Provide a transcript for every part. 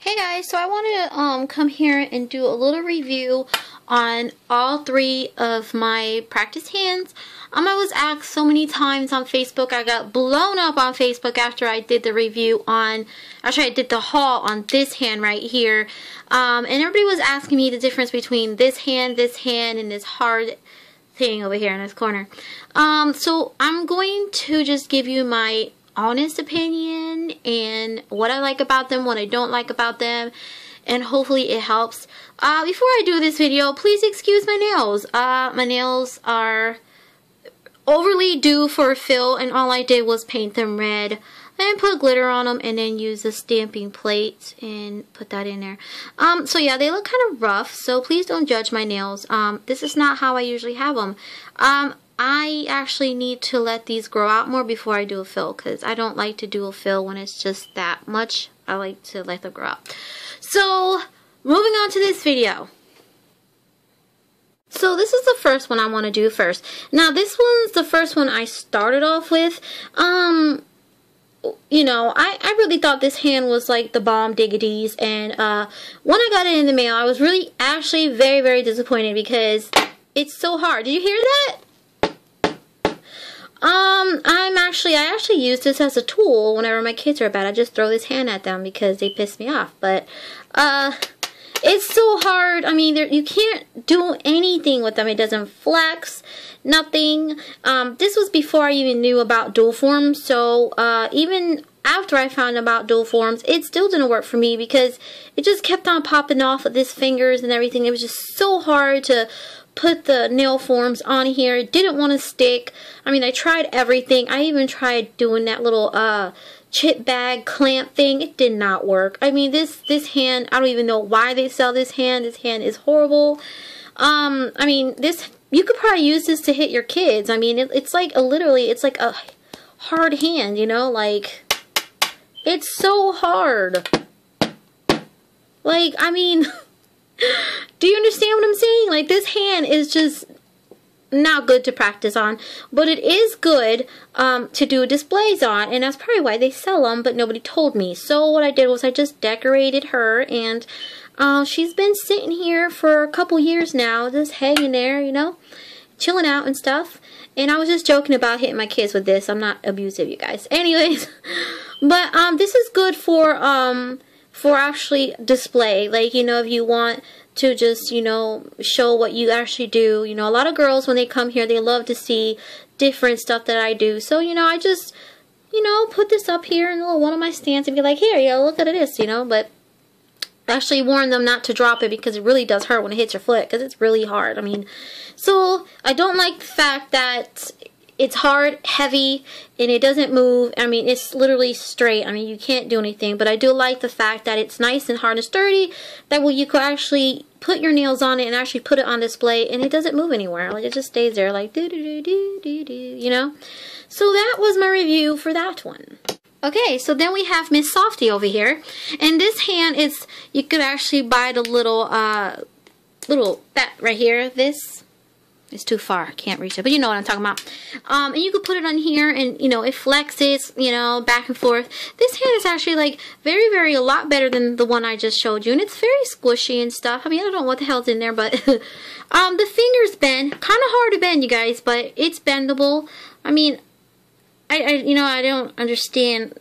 Hey guys, so I want to come here and do a little review on all three of my practice hands. I was asked so many times on Facebook. I got blown up on Facebook after I did the review on, actually I did the haul on this hand right here. And everybody was asking me the difference between this hand, and this hard thing over here in this corner. So I'm going to just give you my honest opinion and what I like about them, what I don't like about them, and hopefully it helps. Before I do this video, please excuse my nails. My nails are overly due for a fill, and all I did was paint them red and put glitter on them and then use the stamping plate and put that in there. So yeah, they look kind of rough, so please don't judge my nails. This is not how I usually have them. I actually need to let these grow out more before I do a fill, because I don't like to do a fill when it's just that much. I like to let them grow out. So, moving on to this video. So this is the first one I want to do first. Now this one's the first one I started off with. You know, I really thought this hand was like the bomb diggities, and when I got it in the mail, I was really actually very disappointed because it's so hard. Did you hear that? I actually use this as a tool whenever my kids are bad. I just throw this hand at them because they piss me off. But, it's so hard. I mean, you can't do anything with them. It doesn't flex, nothing. This was before I even knew about dual forms. So, even after I found about dual forms, it still didn't work for me because it just kept on popping off of these fingers and everything. It was just so hard to put the nail forms on here. It didn't want to stick. I mean, I tried everything. I even tried doing that little chip bag clamp thing. It did not work. I mean, this hand, I don't even know why they sell this hand. This hand is horrible. I mean, you could probably use this to hit your kids. I mean, it's like literally, it's like a hard hand, you know, like, it's so hard. Like, I mean, do you understand what I'm saying? Like, this hand is just not good to practice on, but it is good to do displays on, and that's probably why they sell them, but nobody told me. So what I did was I just decorated her, and she's been sitting here for a couple years now, just hanging there, you know, chilling out and stuff. And I was just joking about hitting my kids with this. I'm not abusive, you guys. Anyways, but this is good for actually display. Like, you know, if you want to just, you know, show what you actually do. You know, a lot of girls, when they come here, they love to see different stuff that I do. So, you know, I just, you know, put this up here in one of my stands and be like, here, yeah, look at this, you know. But actually warn them not to drop it because it really does hurt when it hits your foot, because it's really hard. I mean, so I don't like the fact that it's hard, heavy, and it doesn't move. I mean, it's literally straight. I mean, you can't do anything. But I do like the fact that it's nice and hard and sturdy. That way you could actually put your nails on it and actually put it on display, and it doesn't move anywhere. Like, it just stays there like do-do-do-do-do-do, you know? So that was my review for that one. Okay, so then we have Miss Softy over here. And this hand is, you could actually buy the little, that right here, this. It's too far, can't reach it, but you know what I'm talking about. And you could put it on here, and you know, it flexes, you know, back and forth. This hand is actually like very a lot better than the one I just showed you, and it's very squishy and stuff. I mean, I don't know what the hell's in there, but the fingers bend, kind of hard to bend, you guys, but it's bendable. I mean, you know, I don't understand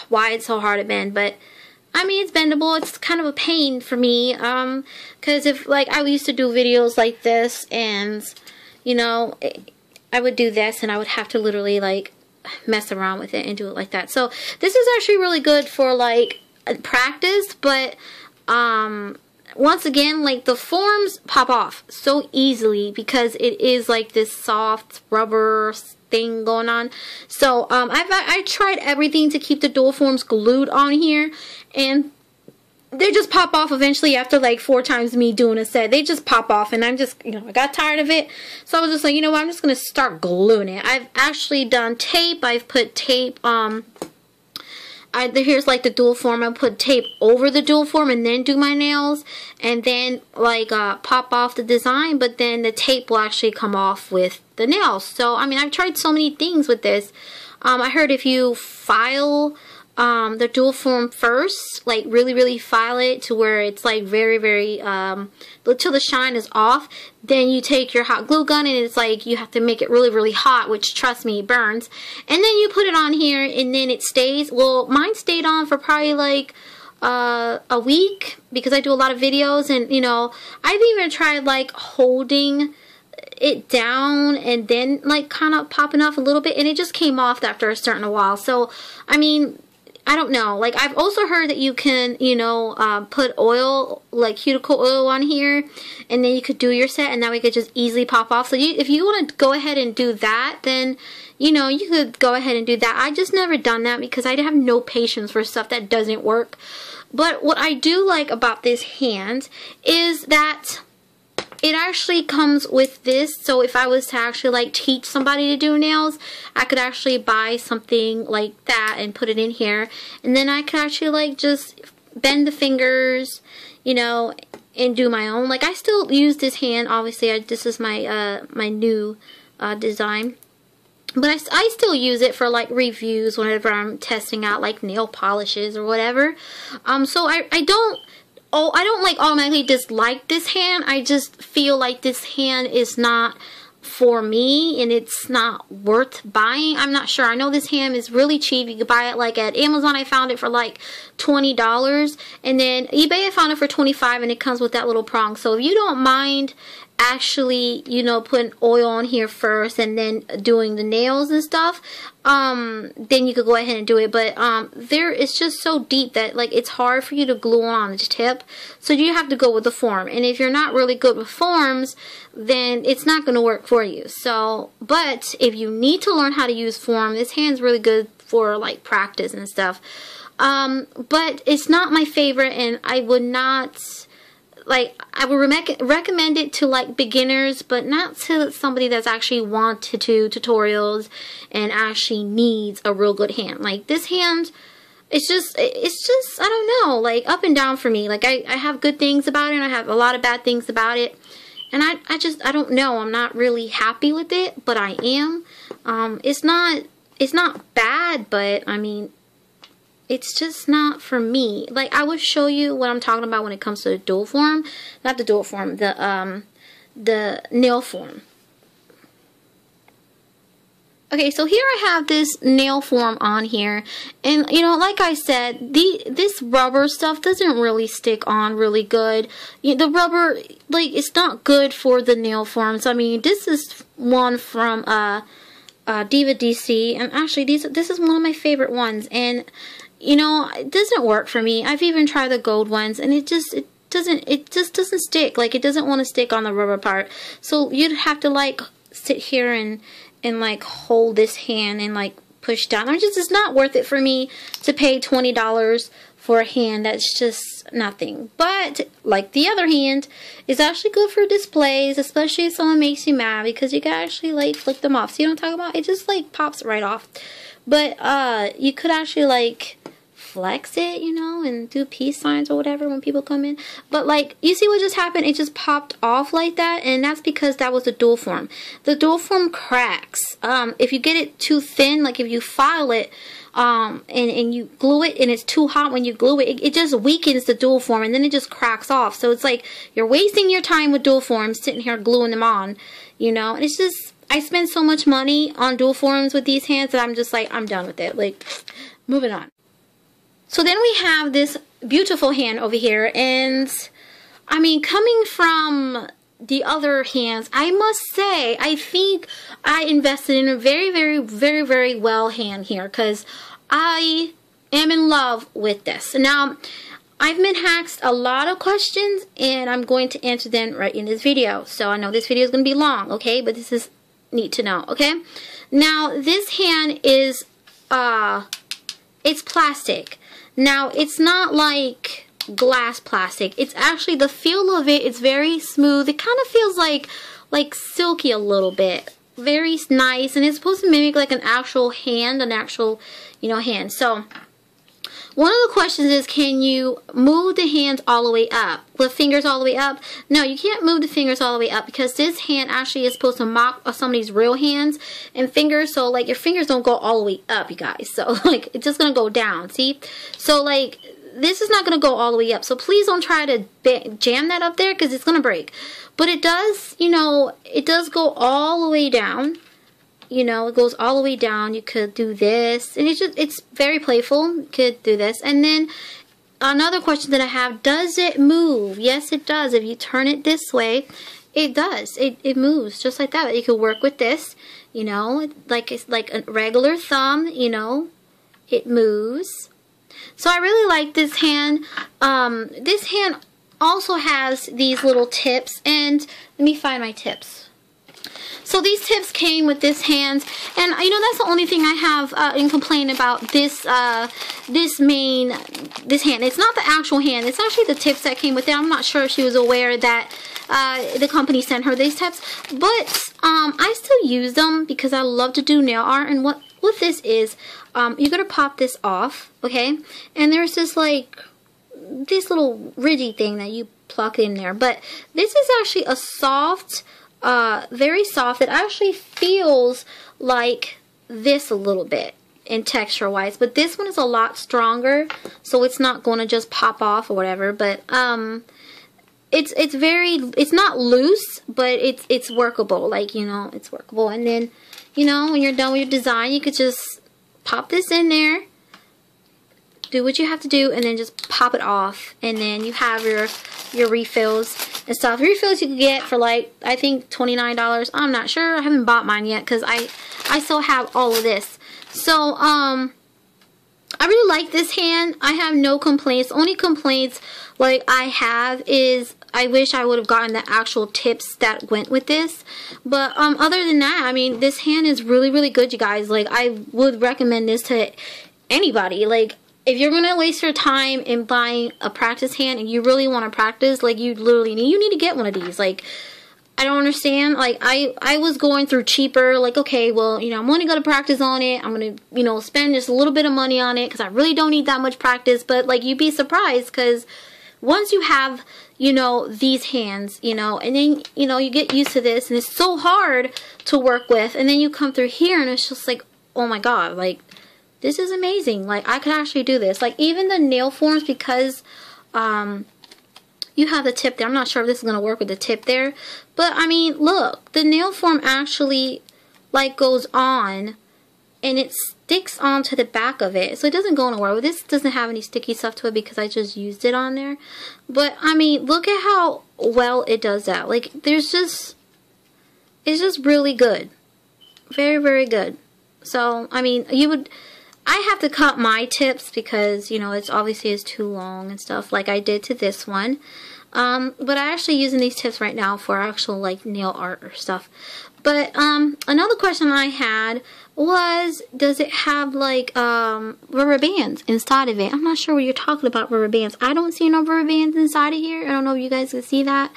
why it's so hard to bend, but I mean, it's bendable. It's kind of a pain for me, because if, like, I used to do videos like this, and, you know, I would do this, and I would have to literally, like, mess around with it and do it like that. So, this is actually really good for, like, practice, but, once again, like, the forms pop off so easily because it is, like, this soft rubber thing going on. So I tried everything to keep the dual forms glued on here, and they just pop off eventually after like 4 times me doing a set. They just pop off, and I'm just, you know, I got tired of it, so I was just like, you know what, I'm just gonna start gluing it. I've actually done tape. I've put tape, here's like the dual form. I put tape over the dual form and then do my nails, and then like pop off the design, but then the tape will actually come off with the nails. So I mean, I've tried so many things with this. I heard if you file the dual form first, like really file it to where it's like very till the shine is off. Then you take your hot glue gun and it's like you have to make it really hot, which trust me, burns. And then you put it on here and then it stays. Well, mine stayed on for probably like a week because I do a lot of videos, and you know, I've even tried like holding it down and then like kind of popping off a little bit, and it just came off after a certain while. So I mean, I don't know. Like, I've also heard that you can, you know, put oil, like cuticle oil on here, and then you could do your set, and that way it could just easily pop off. So if you want to go ahead and do that, then, you know, you could go ahead and do that. I just never done that because I have no patience for stuff that doesn't work. But what I do like about this hand is that it actually comes with this. So if I was to actually like teach somebody to do nails, I could actually buy something like that and put it in here, and then I could actually like just bend the fingers, you know, and do my own. Like, I still use this hand. Obviously, this is my my new design, but I still use it for like reviews whenever I'm testing out like nail polishes or whatever. So I don't like automatically dislike this hand. I just feel like this hand is not for me and it's not worth buying. I'm not sure. I know this hand is really cheap. You could buy it like at Amazon. I found it for like $20, and then eBay I found it for $25, and it comes with that little prong. So if you don't mind actually, you know, putting oil on here first and then doing the nails and stuff, then you could go ahead and do it. But there, it's just so deep that like it's hard for you to glue on the tip, so you have to go with the form. And if you're not really good with forms, then it's not going to work for you. So, but if you need to learn how to use form, this hand's really good for like practice and stuff. But it's not my favorite, and I would not, like, I would recommend it to like beginners, but not to somebody that's actually wants to do tutorials and actually needs a real good hand. Like, this hand, it's just I don't know, like up and down for me. Like, I have good things about it and I have a lot of bad things about it, and I don't know, I'm not really happy with it, but I am. It's not bad, but I mean, it's just not for me. Like, I will show you what I'm talking about when it comes to the dual form. Not the dual form, the nail form. Okay, so here I have this nail form on here, and you know, like I said, this rubber stuff doesn't really stick on really good. The rubber, like, it's not good for the nail forms. I mean, this is one from Diva DC, and actually this is one of my favorite ones, and you know, it doesn't work for me. I've even tried the gold ones, and it just doesn't stick. Like, it doesn't want to stick on the rubber part. So you'd have to like sit here and like hold this hand and like push down. It's not worth it for me to pay $20 for a hand that's just nothing. But like the other hand, is actually good for displays, especially if someone makes you mad, because you can actually like flick them off. See what I'm talking about? It just like pops right off. But you could actually like flex it, you know, and do peace signs or whatever when people come in. But like, you see what just happened? It just popped off like that, and that's because that was the dual form. The dual form cracks. If you get it too thin, like if you file it, and you glue it and it's too hot when you glue it, it just weakens the dual form, and then it just cracks off. So it's like you're wasting your time with dual forms sitting here gluing them on, you know. And it's just, I spend so much money on dual forms with these hands that I'm just like, I'm done with it. Like, moving on. So then we have this beautiful hand over here, and I mean, coming from the other hands, I must say, I think I invested in a very well hand here, because I am in love with this. Now, I've been asked a lot of questions, and I'm going to answer them right in this video. So I know this video is going to be long, okay, but this is neat to know, okay? Now, this hand is, it's plastic. Now, it's not like glass plastic. It's actually, the feel of it, it's very smooth. It kind of feels like silky a little bit. Very nice, and it's supposed to mimic like an actual hand, you know, hand. So, one of the questions is, can you move the hands all the way up? The fingers all the way up? No, you can't move the fingers all the way up because this hand actually is supposed to mock somebody's real hands and fingers. So like your fingers don't go all the way up, you guys. So like it's just going to go down, see? So like this is not going to go all the way up. So please don't try to jam that up there because it's going to break. But it does, you know, it does go all the way down. You know, it goes all the way down. You could do this. And it's very playful. You could do this. And then another question that I have, does it move? Yes, it does. If you turn it this way, it does. It moves just like that. You could work with this, you know, like it's like a regular thumb, you know, it moves. So I really like this hand. This hand also has these little tips. And let me find my tips. So these tips came with this hand, and you know that's the only thing I have in complaint about this this hand. It's not the actual hand. It's actually the tips that came with it. I'm not sure if she was aware that the company sent her these tips, but I still use them because I love to do nail art. And what this is, you're gonna pop this off, okay? And there's this like this little ridgy thing that you pluck in there, but this is actually a soft. Very soft. It actually feels like this a little bit in texture wise, but this one is a lot stronger, so it's not going to just pop off or whatever. But it's not loose, but it's workable. Like, you know, it's workable. And then, you know, when you're done with your design, you could just pop this in there, do what you have to do, and then just pop it off, and then you have your refills and stuff. Refills you can get for like, I think $29. I'm not sure. I haven't bought mine yet because I still have all of this. So I really like this hand. I have no complaints. Only complaints like I have is I wish I would have gotten the actual tips that went with this. But other than that, I mean, this hand is really, really good, you guys. Like, I would recommend this to anybody. Like, if you're going to waste your time in buying a practice hand and you really want to practice, like, you need to get one of these. Like, I don't understand. Like, I was going through cheaper, like, okay, well, you know, I'm only going to practice on it. I'm going to, you know, spend just a little bit of money on it because I really don't need that much practice. But, like, you'd be surprised because once you have, you know, these hands, you know, and then, you know, you get used to this and it's so hard to work with. And then you come through here and it's just like, oh my God, like, this is amazing. Like, I could actually do this. Like, even the nail forms, because you have the tip there. I'm not sure if this is going to work with the tip there. But, I mean, look. The nail form actually, like, goes on. And it sticks onto the back of it. So, it doesn't go anywhere. Well, this doesn't have any sticky stuff to it because I just used it on there. But, I mean, look at how well it does that. Like, there's just... It's just really good. Very, very good. So, I mean, you would... I have to cut my tips because, you know, it's obviously is too long and stuff like I did to this one. But I'm actually using these tips right now for actual, like, nail art or stuff. But another question I had was, does it have, like, rubber bands inside of it? I'm not sure what you're talking about, rubber bands. I don't see no rubber bands inside of here. I don't know if you guys can see that.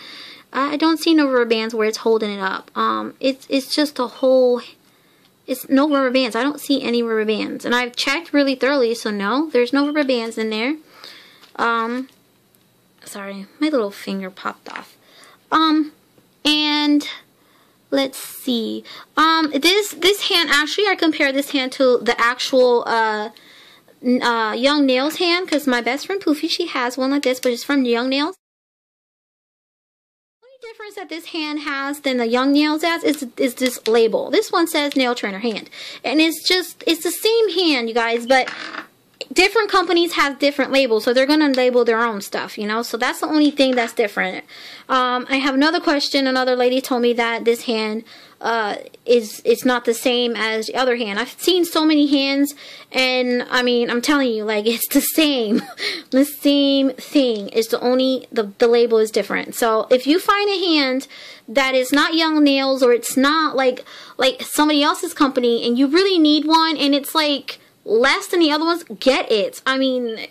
I don't see no rubber bands where it's holding it up. It's just a whole... It's no rubber bands. I don't see any rubber bands. And I've checked really thoroughly, so no, there's no rubber bands in there. Sorry, my little finger popped off. And let's see. This hand, actually, I compare this hand to the actual Young Nails hand, because my best friend Poofy, she has one like this, but it's from Young Nails. Difference that this hand has than the Young Nails has is this label. This one says nail trainer hand, and it's the same hand, you guys, but different companies have different labels, so they're gonna label their own stuff, you know. So that's the only thing that's different. I have another question. Another lady told me that this hand it's not the same as the other hand. I've seen so many hands, and I mean, I'm telling you, like, it's the same. The same thing. It's the only the label is different. So if you find a hand that is not Young Nails, or it's not like somebody else's company, and you really need one, and it's like less than the other ones, get it. I mean,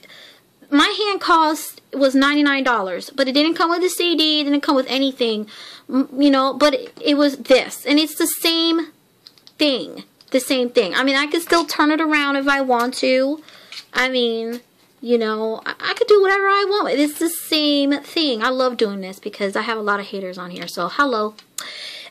my hand cost was $99, but it didn't come with a CD, it didn't come with anything, you know, but it was this, and it's the same thing, I mean, I can still turn it around if I want to. I mean, You know, I could do whatever I want. It's the same thing. I love doing this because I have a lot of haters on here. So, hello.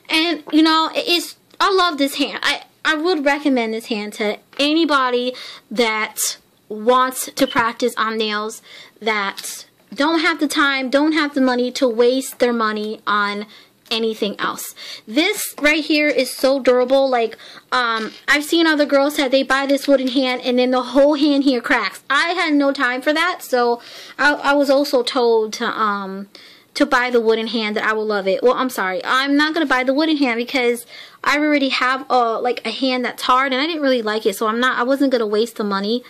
And, you know, I love this hand. I would recommend this hand to anybody that wants to practice on nails, that don't have the time, don't have the money to waste their money on anything else. This right here is so durable. Like, I've seen other girls that they buy this wooden hand and then the whole hand here cracks. I had no time for that, so I was also told to buy the wooden hand, that I will love it. Well, I'm sorry, I'm not gonna buy the wooden hand because I already have like a hand that's hard and I didn't really like it, so I wasn't gonna waste the money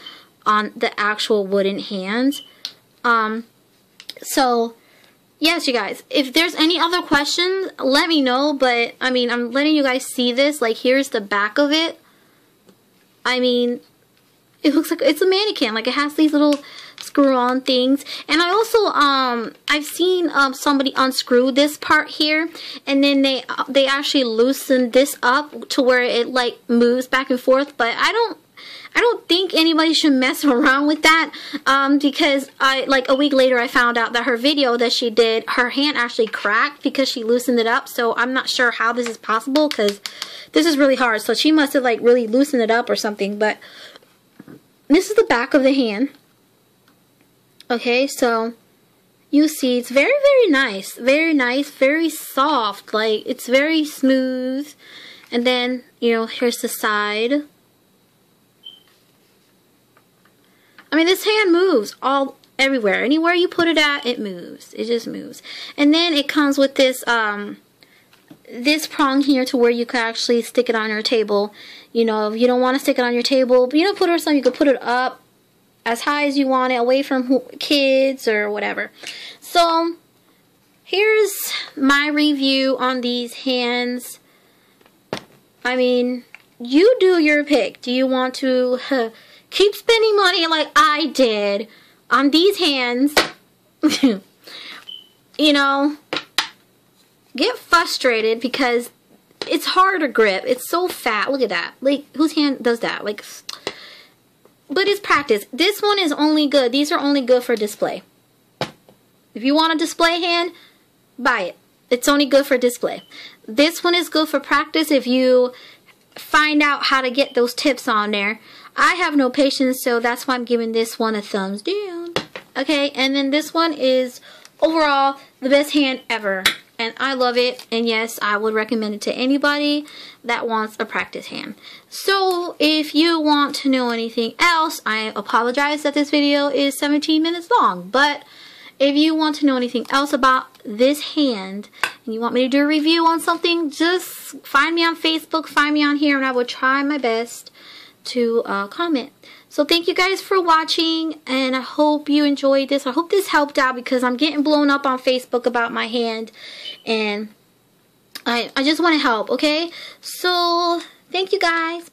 on the actual wooden hand. So yes, you guys, if there's any other questions, let me know. But I mean, I'm letting you guys see this. Like, here's the back of it. I mean, it looks like it's a mannequin. Like, it has these little screw-on things. And I also I've seen somebody unscrew this part here, and then they actually loosen this up to where it like moves back and forth. But I don't think anybody should mess around with that, because like a week later I found out that her video that she did, her hand actually cracked because she loosened it up. So I'm not sure how this is possible because this is really hard. So she must have like really loosened it up or something. But this is the back of the hand. Okay, so you see it's very, very nice, very soft. Like, it's very smooth. And then, you know, here's the side. I mean, this hand moves everywhere. Anywhere you put it at, it moves. It just moves. And then it comes with this this prong here to where you can actually stick it on your table. You know, if you don't want to stick it on your table, but you don't put it or something, you could put it up as high as you want it, away from kids or whatever. So here's my review on these hands. I mean, you do your pick. Do you want to keep spending money like I did on these hands? You know, get frustrated because it's hard to grip. It's so fat. Look at that. Like, whose hand does that? Like, but it's practice. This one is only good. These are only good for display. If you want a display hand, buy it. It's only good for display. This one is good for practice if you find out how to get those tips on there. I have no patience, so that's why I'm giving this one a thumbs down. Okay, and then this one is overall the best hand ever. And I love it. And yes, I would recommend it to anybody that wants a practice hand. So if you want to know anything else, I apologize that this video is 17 minutes long. But if you want to know anything else about this hand and you want me to do a review on something, just find me on Facebook, find me on here, and I will try my best to comment. So thank you guys for watching, and I hope you enjoyed this. I hope this helped out because I'm getting blown up on Facebook about my hand, and I just want to help, okay? So thank you guys.